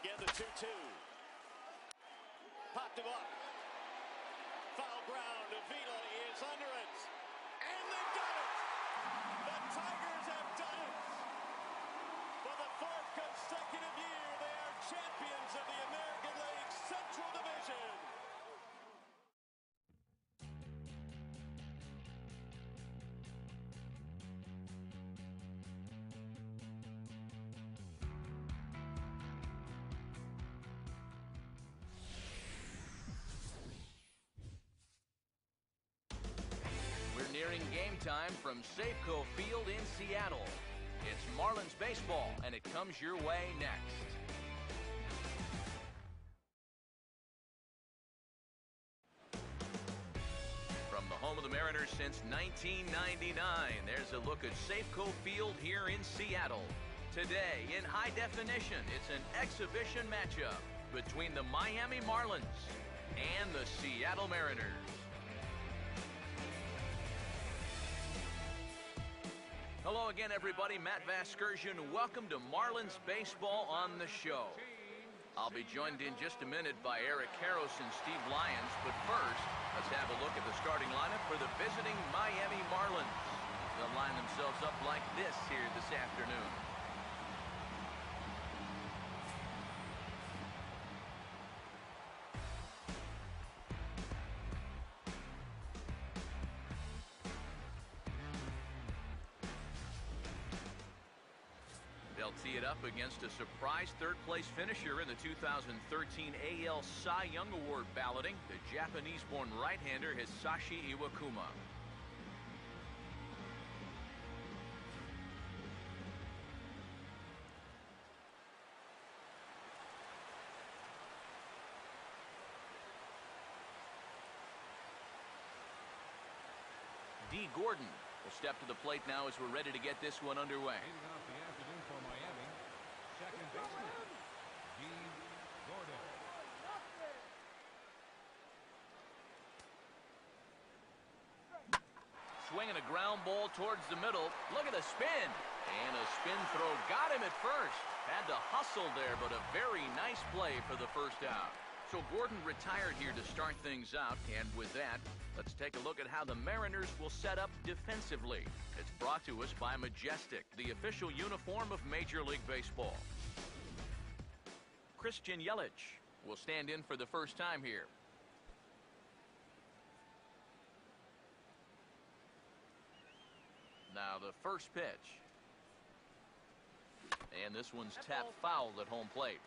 again the 2-2. Popped him up. Foul ground. Avila is under it. And they've done it. The Tigers have done it. For the fourth consecutive year, they are champions of the American League Central Division. Nearing game time from Safeco Field in Seattle. It's Marlins baseball, and it comes your way next. From the home of the Mariners since 1999, there's a look at Safeco Field here in Seattle. Today, in high definition, it's an exhibition matchup between the Miami Marlins and the Seattle Mariners. Hello again, everybody. Matt Vasgersian. Welcome to Marlins Baseball on the show. I'll be joined in just a minute by Eric Karros and Steve Lyons, but first, let's have a look at the starting lineup for the visiting Miami Marlins. They'll line themselves up like this here this afternoon. They'll tee it up against a surprise third-place finisher in the 2013 AL Cy Young Award balloting, the Japanese-born right-hander Hisashi Iwakuma. D. Gordon will step to the plate now as we're ready to get this one underway. Second baseman, D. Gordon. Swinging a ground ball towards the middle. Look at the spin. And a spin throw got him at first. Had to hustle there, but a very nice play for the first out. So Gordon retired here to start things out. And with that, let's take a look at how the Mariners will set up defensively. It's brought to us by Majestic, the official uniform of Major League Baseball. Christian Yelich will stand in for the first time here. Now the first pitch. And this one's tapped foul at home plate.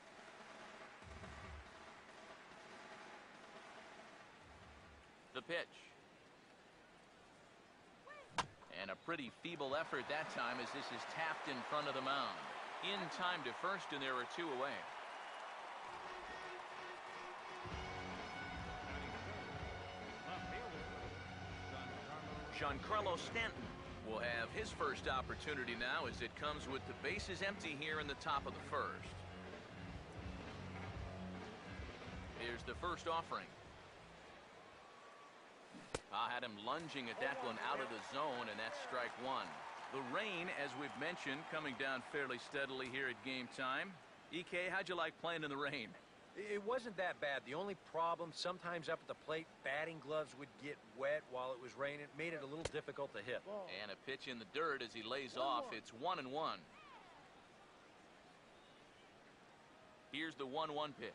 The pitch. And a pretty feeble effort that time as this is tapped in front of the mound. In time to first, and there are two away. Giancarlo Stanton will have his first opportunity now as it comes with the bases empty here in the top of the first. Here's the first offering. I had him lunging at that one out of the zone, and that's strike one. The rain, as we've mentioned, coming down fairly steadily here at game time. EK, how'd you like playing in the rain? It wasn't that bad. The only problem, sometimes up at the plate, batting gloves would get wet while it was raining. It made it a little difficult to hit. And a pitch in the dirt as he lays off. It's 1-1. Here's the 1-1 pitch.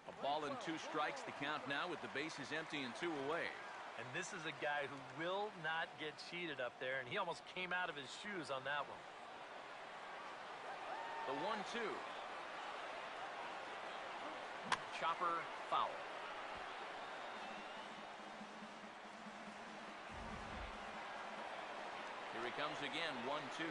A ball and two strikes, the count now with the bases empty and two away. And this is a guy who will not get cheated up there, and he almost came out of his shoes on that one. The 1-2. Chopper foul. Here he comes again, 1-2.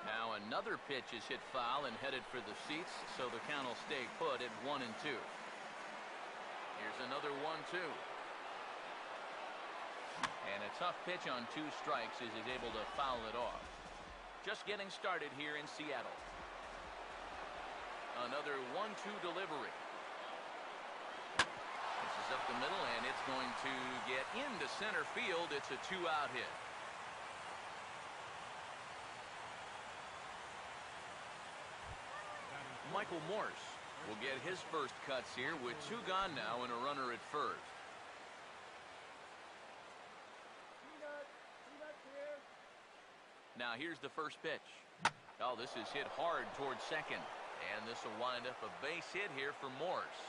Now another pitch is hit foul and headed for the seats, so the count will stay put at 1-2. Here's another 1-2. And a tough pitch on two strikes as he's able to foul it off. Just getting started here in Seattle. Another 1-2 delivery. This is up the middle, and it's going to get into center field. It's a two-out hit. Michael Morse will get his first cuts here with 2 gone now and a runner at first. Now here's the first pitch. Oh, this is hit hard towards second. And this will wind up a base hit here for Morse.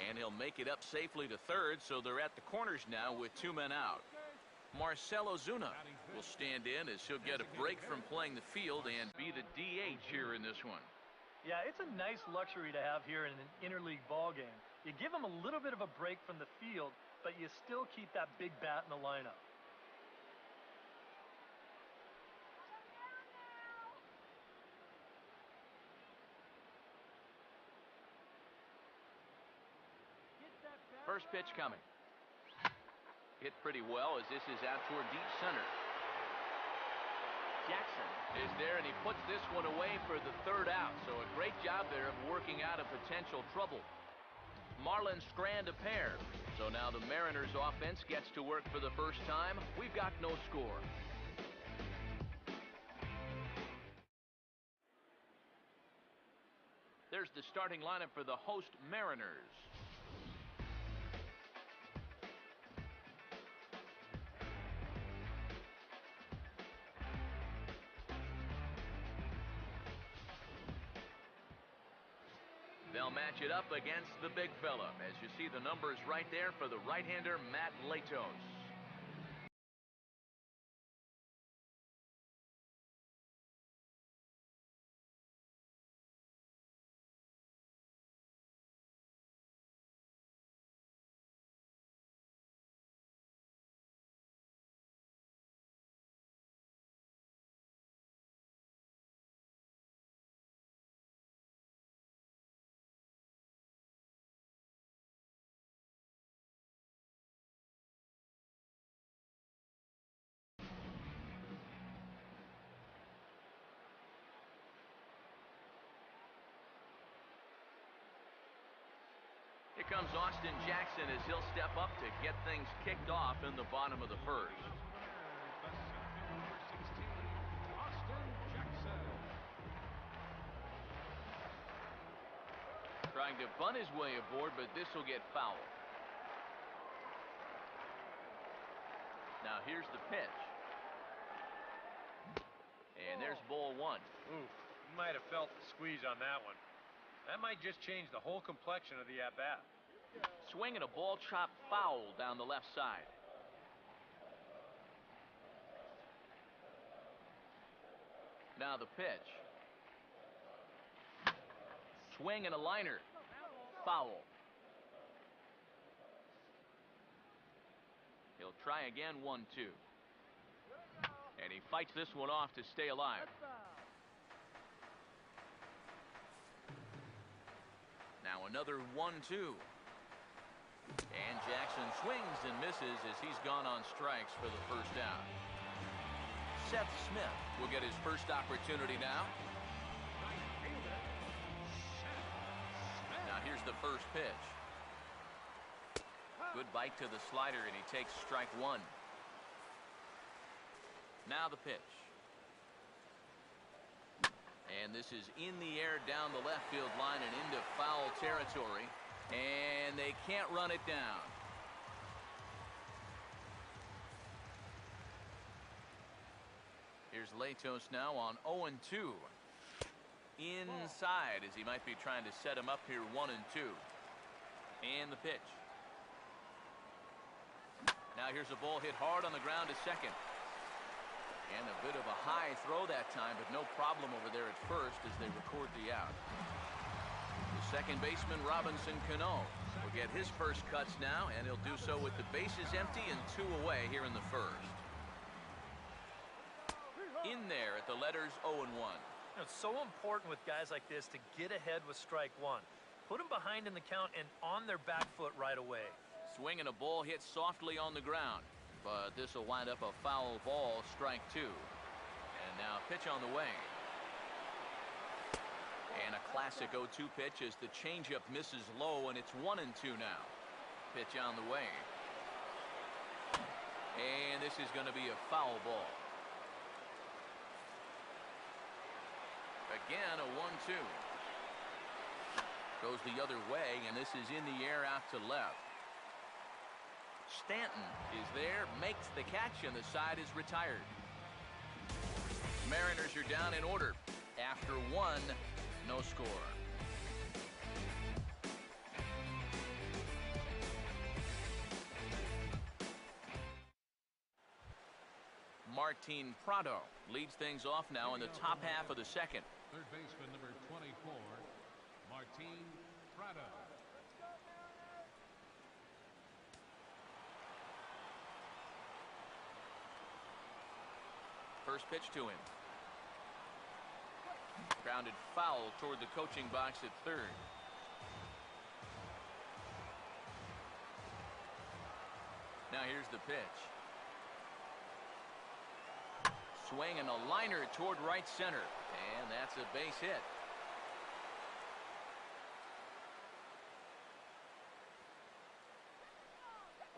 And he'll make it up safely to third, so they're at the corners now with 2 men out. Marcell Ozuna will stand in as he'll get a break from playing the field and be the DH here in this one. Yeah, it's a nice luxury to have here in an interleague ball game. You give him a little bit of a break from the field, but you still keep that big bat in the lineup. First pitch coming. Hit pretty well as this is out toward deep center. Jackson is there, and he puts this one away for the 3rd out. So a great job there of working out of potential trouble. Marlin Strand a pair. So now the Mariners offense gets to work for the first time. We've got no score. There's the starting lineup for the host Mariners. They'll match it up against the big fella. As you see the numbers right there for the right-hander, Matt Latos. Here comes Austin Jackson as he'll step up to get things kicked off in the bottom of the first. Austin Jackson. Trying to bunt his way aboard, but this will get fouled. Now here's the pitch. And there's ball 1. Oof, you might have felt the squeeze on that one. That might just change the whole complexion of the at-bat. Swing and a ball chopped foul down the left side. Now the pitch. Swing and a liner. Foul. He'll try again, 1-2. And he fights this one off to stay alive. Now another 1-2. And Jackson swings and misses as he's gone on strikes for the first out. Seth Smith will get his first opportunity now. Now here's the first pitch. Good bite to the slider, and he takes strike 1. Now the pitch. And this is in the air down the left field line and into foul territory. And they can't run it down. Here's Latos now on 0-2. Inside as he might be trying to set him up here, 1-2. And the pitch. Now here's a ball hit hard on the ground to second. And a bit of a high throw that time, but no problem over there at first as they record the out. The second baseman, Robinson Cano, will get his first cuts now, and he'll do so with the bases empty and 2 away here in the first. In there at the letters 0-1. It's so important with guys like this to get ahead with strike 1. Put them behind in the count and on their back foot right away. Swing and a ball hit softly on the ground, but this will wind up a foul ball, strike 2. And now pitch on the way. And a classic 0-2 pitch as the changeup misses low, and it's 1-2 now. Pitch on the way. And this is going to be a foul ball. Again, a 1-2. Goes the other way, and this is in the air out to left. Stanton is there, makes the catch, and the side is retired. Mariners are down in order. After one, no score. Martin Prado leads things off now in the top half of the second. Third baseman number 24, Martin Prado. First pitch to him. Grounded foul toward the coaching box at third. Now here's the pitch. Swing and a liner toward right center. And that's a base hit.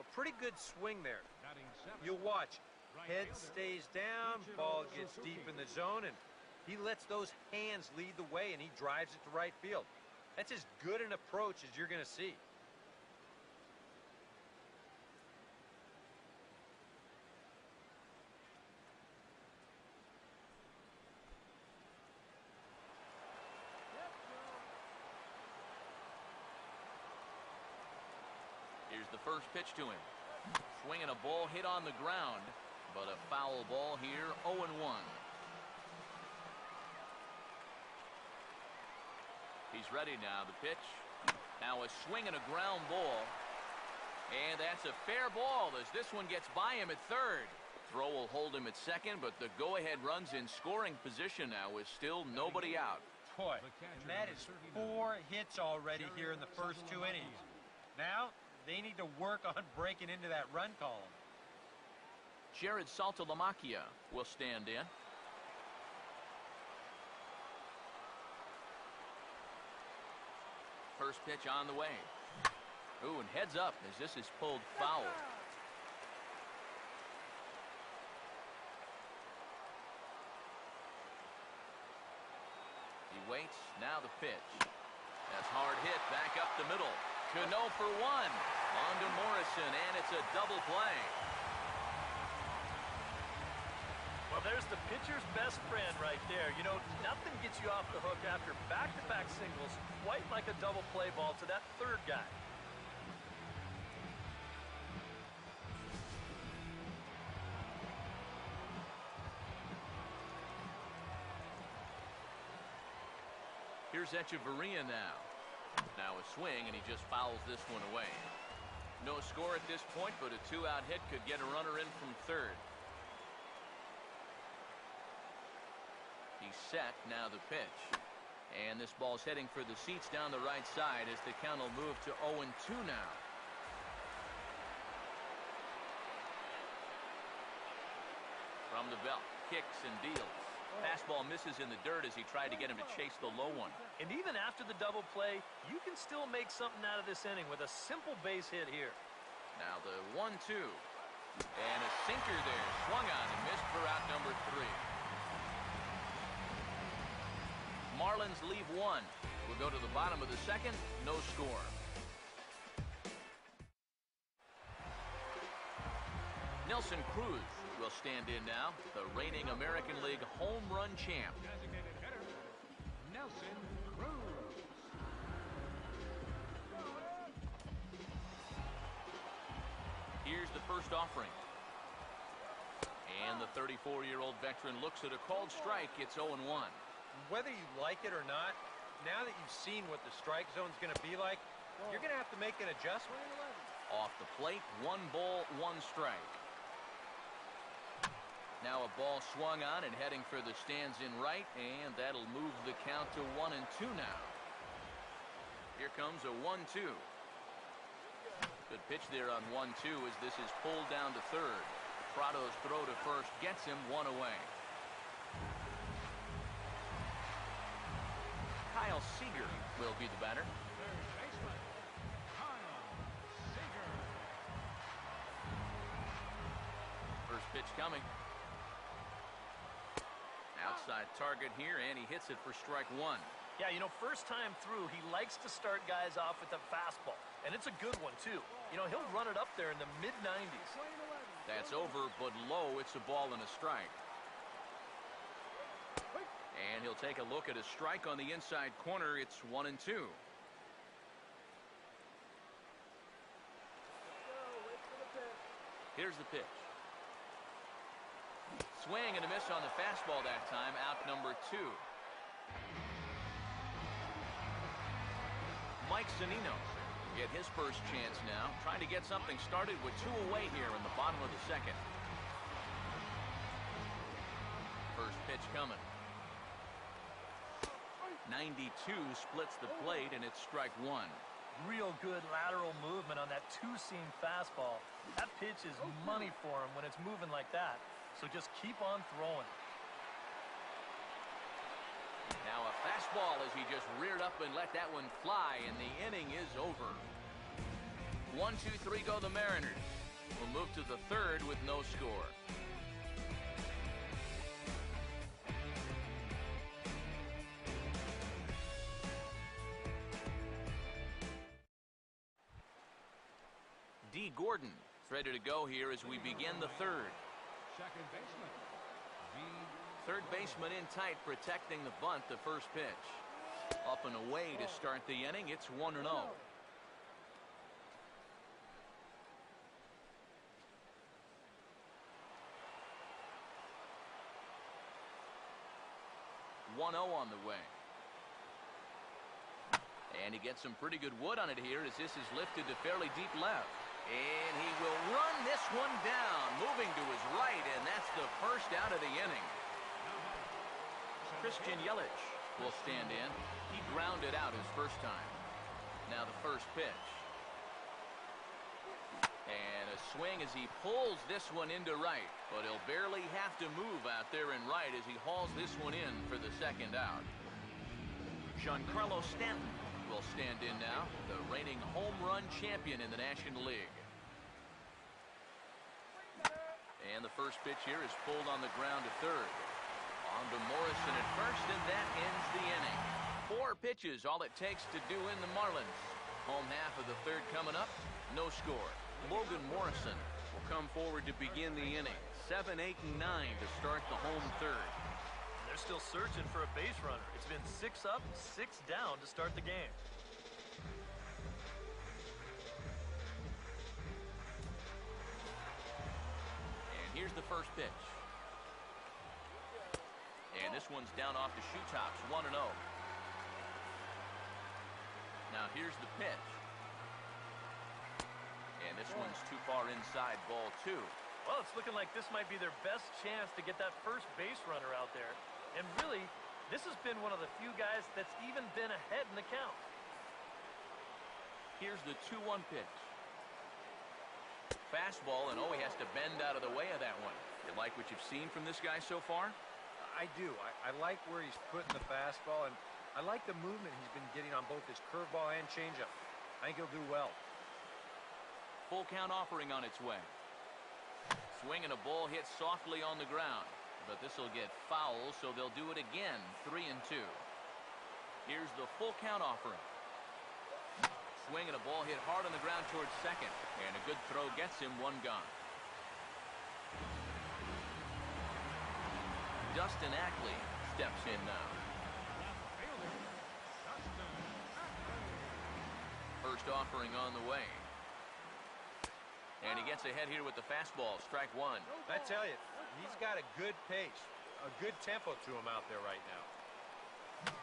A pretty good swing there. Batting seventh, You'll watch. right Head fielder, stays down, ball gets deep in the zone, and he lets those hands lead the way, and he drives it to right field. That's as good an approach as you're going to see. Here's the first pitch to him. Swinging a ball hit on the ground, but a foul ball here, 0-1. He's ready now, the pitch. Now a swing and a ground ball. And that's a fair ball as this one gets by him at third. Throw will hold him at second, but the go-ahead run's in scoring position now with still nobody out. Boy, and that is 4 hits already here in the first 2 innings. Now, they need to work on breaking into that run column. Jared Saltalamacchia will stand in. First pitch on the way. Ooh, and heads up as this is pulled foul. He waits, now the pitch. That's hard hit back up the middle. Cano for one. On to Morrison, and it's a double play. Well, there's the pitcher's best friend right there. You know, nothing gets you off the hook after back-to-back singles, quite like a double play ball to that third guy. Here's Echeverria now. Now a swing, and he just fouls this one away. No score at this point, but a 2-out hit could get a runner in from third. He's set, now the pitch. And this ball's heading for the seats down the right side as the count will move to 0-2 now. From the belt, kicks and deals. Fastball misses in the dirt as he tried to get him to chase the low one. And even after the double play, you can still make something out of this inning with a simple base hit here. Now the 1-2. And a sinker there. Swung on and missed for out number 3. Marlins leave one. We'll go to the bottom of the second. No score. Nelson Cruz will stand in now, the reigning American League home run champ. designated hitter, Nelson Cruz. Here's the first offering. And the 34-year-old veteran looks at a called strike. It's 0-1. Whether you like it or not, now that you've seen what the strike zone's going to be like, you're going to have to make an adjustment. Off the plate, 1 ball, 1 strike. Now a ball swung on and heading for the stands in right, and that'll move the count to 1-2 now. Here comes a 1-2. Good pitch there on 1-2 as this is pulled down to third. Prado's throw to first gets him 1 away. Kyle Seager will be the batter. Third baseman, Kyle Seager. First pitch coming. outside target here, and he hits it for strike one. Yeah, you know, first time through, he likes to start guys off with a fastball. And it's a good one, too. You know, he'll run it up there in the mid-90s. That's over, but low. It's a ball and a strike. And he'll take a look at a strike on the inside corner. It's 1-2. Here's the pitch. Swing and a miss on the fastball that time. Out number 2. Mike Zunino get his first chance now, trying to get something started with 2 away here in the bottom of the second. First pitch coming. 92 splits the plate, and it's strike one. Real good lateral movement on that two-seam fastball. That pitch is money for him when it's moving like that. So just keep on throwing. Now a fastball as he just reared up and let that one fly, and the inning is over. 1, 2, 3 go the Mariners. We'll move to the third with no score. D. Gordon is ready to go here as we begin the third. Second baseman. Third baseman in tight, protecting the bunt, the first pitch. Up and away to start the inning. It's 1-0. On the way. And he gets some pretty good wood on it here as this is lifted to fairly deep left. And he will run this one down, moving to his right, and that's the first out of the inning. Christian Yelich will stand in. He grounded out his first time. Now the first pitch. And a swing as he pulls this one into right, but he'll barely have to move out there in right as he hauls this one in for the second out. Giancarlo Stanton will stand in now, the reigning home run champion in the National League. And the first pitch here is pulled on the ground to third. On to Morrison at first, and that ends the inning. 4 pitches, all it takes to do in the Marlins. Home half of the third coming up, no score. Logan Morrison will come forward to begin the inning. 7, 8, and 9 to start the home third. They're still searching for a base runner. It's been 6 up, 6 down to start the game. And here's the first pitch. And this one's down off the shoe tops, 1-0. Now here's the pitch. And this one's too far inside, ball 2. Well, it's looking like this might be their best chance to get that first base runner out there. And really, this has been one of the few guys that's even been ahead in the count. Here's the 2-1 pitch. Fastball, and he has to bend out of the way of that one. You like what you've seen from this guy so far? I do. I like where he's putting the fastball, and I like the movement he's been getting on both his curveball and changeup. I think he'll do well. Full count offering on its way. Swing and a ball hit softly on the ground. But this will get foul, so they'll do it again. 3-2. Here's the full count offering. Swing and a ball hit hard on the ground towards second. And a good throw gets him, 1 gone. Dustin Ackley steps in now. First offering on the way. And he gets ahead here with the fastball, strike 1. I tell you, he's got a good pace, a good tempo to him out there right now.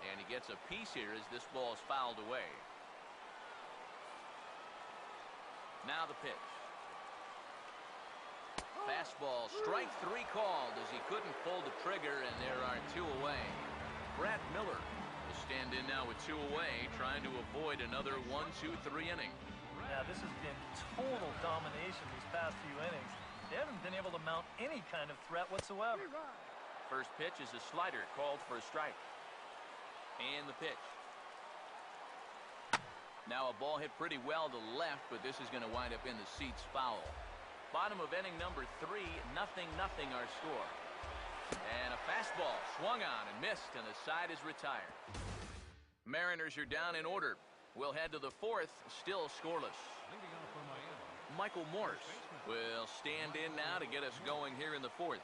And he gets a piece here as this ball is fouled away. Now the pitch. Fastball, strike 3 called as he couldn't pull the trigger, and there are 2 away. Brad Miller will stand in now with 2 away, trying to avoid another 1-2-3 inning. Yeah, this has been total domination these past few innings. They haven't been able to mount any kind of threat whatsoever. First pitch is a slider called for a strike. And the pitch. Now a ball hit pretty well to left, but this is going to wind up in the seats foul. Bottom of inning number 3, 0-0 our score. And a fastball fastball swung on and missed, and the side is retired. Mariners are down in order. We'll head to the fourth, still scoreless. Leading off for Miami. Michael Morse will stand in now to get us going here in the fourth.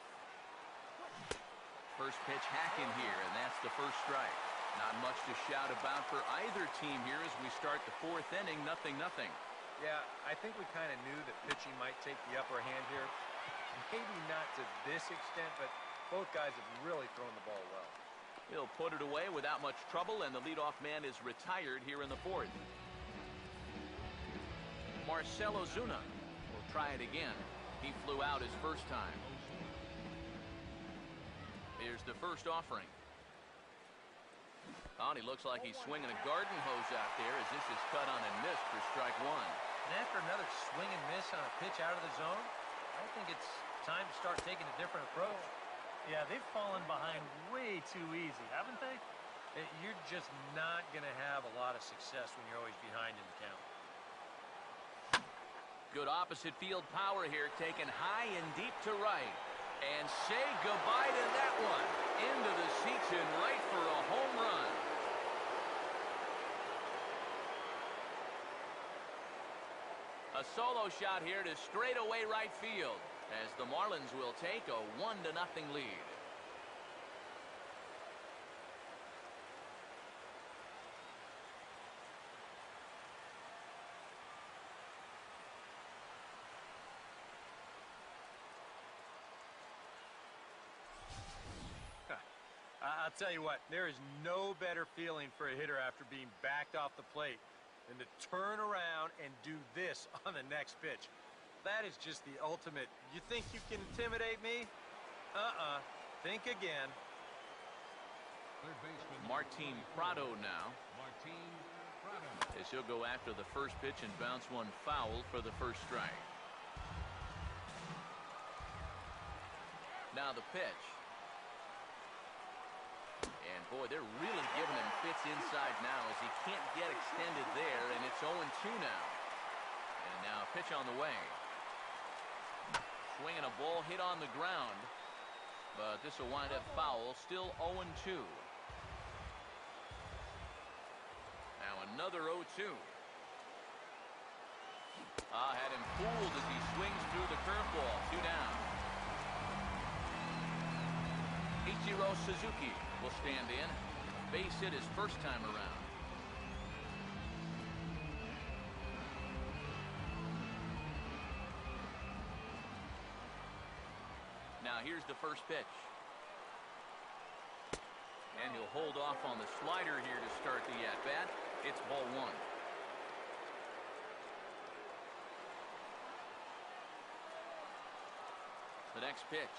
First pitch hacking here, and that's the first strike. Not much to shout about for either team here as we start the fourth inning, 0-0. Yeah, I think we kind of knew that pitching might take the upper hand here. Maybe not to this extent, but both guys have really thrown the ball well. He'll put it away without much trouble, and the leadoff man is retired here in the fourth. Marcell Ozuna will try it again. He flew out his first time. Here's the first offering. Oh, and he looks like he's swinging a garden hose out there as this is cut on and missed for strike one. And after another swing and miss on a pitch out of the zone, I think it's time to start taking a different approach. Yeah, they've fallen behind way too easy, haven't they? You're just not going to have a lot of success when you're always behind in the count. Good opposite field power here, taken high and deep to right. And say goodbye to that one. Into the seats and right for a home run. A solo shot here to straightaway right field, as the Marlins will take a 1-0 lead. I'll tell you what, there is no better feeling for a hitter after being backed off the plate than to turn around and do this on the next pitch. That is just the ultimate. You think you can intimidate me? Think again. Third baseman Martin Prado now, Martin Prado. as he'll go after the first pitch and bounce one foul for the first strike. Now the pitch. And boy, they're really giving him fits inside now as he can't get extended there, and it's 0-2 now. And now a pitch on the way. Swinging a ball hit on the ground, but this will wind up foul, still 0-2. Now another 0-2. Had him fooled as he swings through the curveball. 2 down. Ichiro Suzuki will stand in. Base hit his first time around. Now here's the first pitch. And he'll hold off on the slider here to start the at-bat. It's ball 1. The next pitch.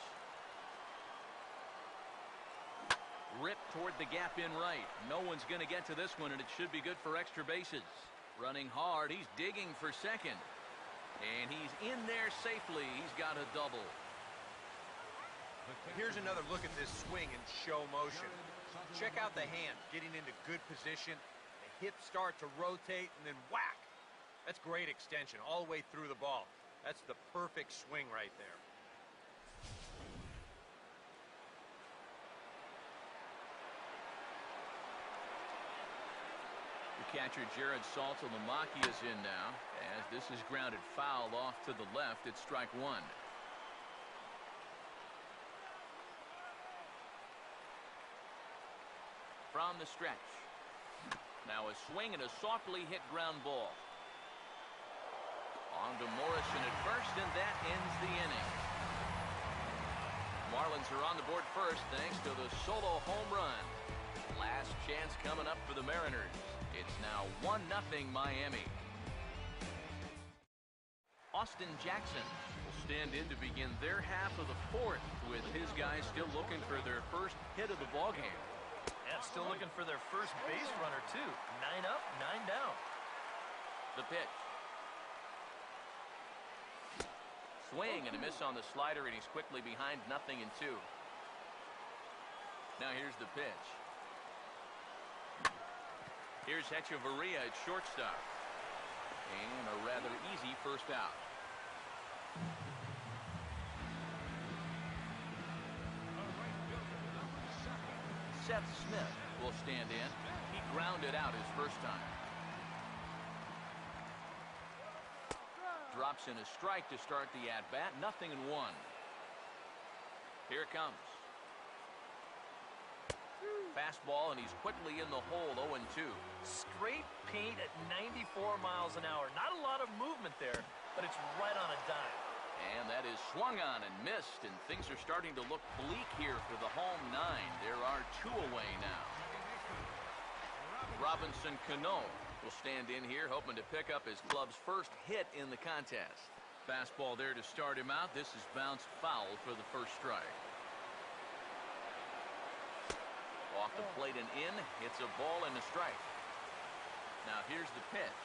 Ripped toward the gap in right. No one's going to get to this one, and it should be good for extra bases. Running hard. He's digging for second. And he's in there safely. He's got a double. Here's another look at this swing in show motion. Check out the hand getting into good position. The hips start to rotate, and then whack. That's great extension all the way through the ball. That's the perfect swing right there. Catcher Jared Saltalamacchia is in now, as this is grounded foul off to the left. It's strike 1. From the stretch. Now a swing and a softly hit ground ball. On to Morrison at first, and that ends the inning. Marlins are on the board first thanks to the solo home run. Last chance coming up for the Mariners. It's now 1-0 Miami. Austin Jackson will stand in to begin their half of the fourth, with his guys still looking for their first hit of the ballgame. And still looking for their first base runner, too. 9 up, 9 down. The pitch. Swing and a miss on the slider, and he's quickly behind 0-2. Now here's the pitch. Here's Hechavarria at shortstop. And a rather easy first out. Seth Smith will stand in. He grounded out his first time. Drops in a strike to start the at-bat. 0-1. Here it comes. Fastball, and he's quickly in the hole. 0-2. Straight paint at 94 miles an hour. Not a lot of movement there, but it's right on a dime. And that is swung on and missed, and things are starting to look bleak here for the home 9. There are 2 away now. Robinson Cano will stand in here, hoping to pick up his club's first hit in the contest. Fastball there to start him out. This is bounced foul for the first strike. Off the plate and in. It's a ball and a strike. Now here's the pitch.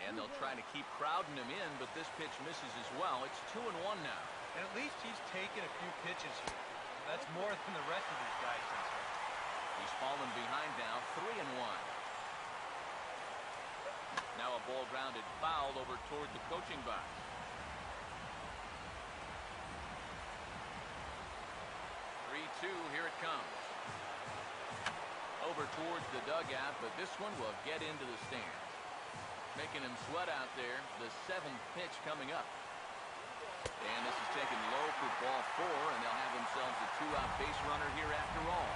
And they'll try to keep crowding him in, but this pitch misses as well. It's 2-1 now. And at least he's taken a few pitches here. That's more than the rest of these guys can say. He's fallen behind now, 3-1. Now a ball grounded foul over toward the coaching box. Here it comes. Over towards the dugout, but this one will get into the stands. Making him sweat out there. The 7th pitch coming up. And this is taken low for ball 4, and they'll have themselves a 2-out base runner here after all.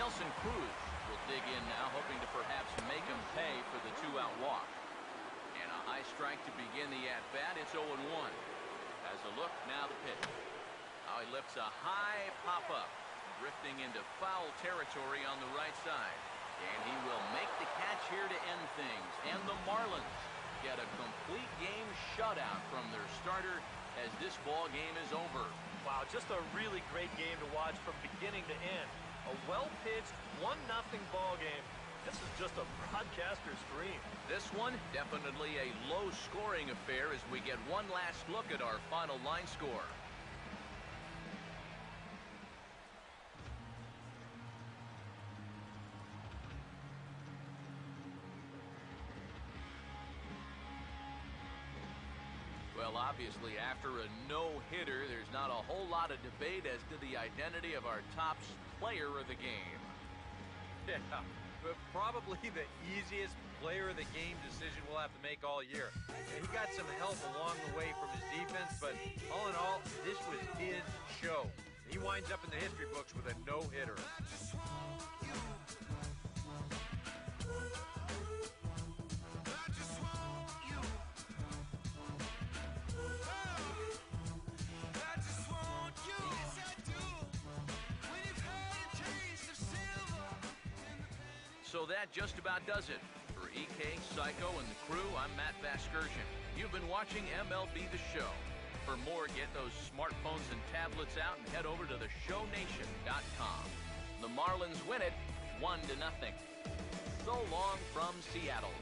Nelson Cruz will dig in now, hoping to perhaps make him pay for the 2-out walk. And a high strike to begin the at-bat. It's 0-1. As a look, now the pitch. Now he lifts a high pop-up, drifting into foul territory on the right side. And he will make the catch here to end things. And the Marlins get a complete game shutout from their starter as this ball game is over. Wow, just a really great game to watch from beginning to end. A well-pitched 1-0 ball game. This is just a broadcaster's dream. This one, definitely a low-scoring affair as we get one last look at our final line score. Well, obviously, after a no-hitter, there's not a whole lot of debate as to the identity of our top player of the game. Yeah, but probably the easiest player of the game decision we'll have to make all year. He got some help along the way from his defense, but all in all, this was his show. He winds up in the history books with a no-hitter. So that just about does it. For EK, Psycho, and the crew, I'm Matt Vasgersian. You've been watching MLB The Show. For more, get those smartphones and tablets out and head over to theshownation.com. The Marlins win it 1-0. So long from Seattle.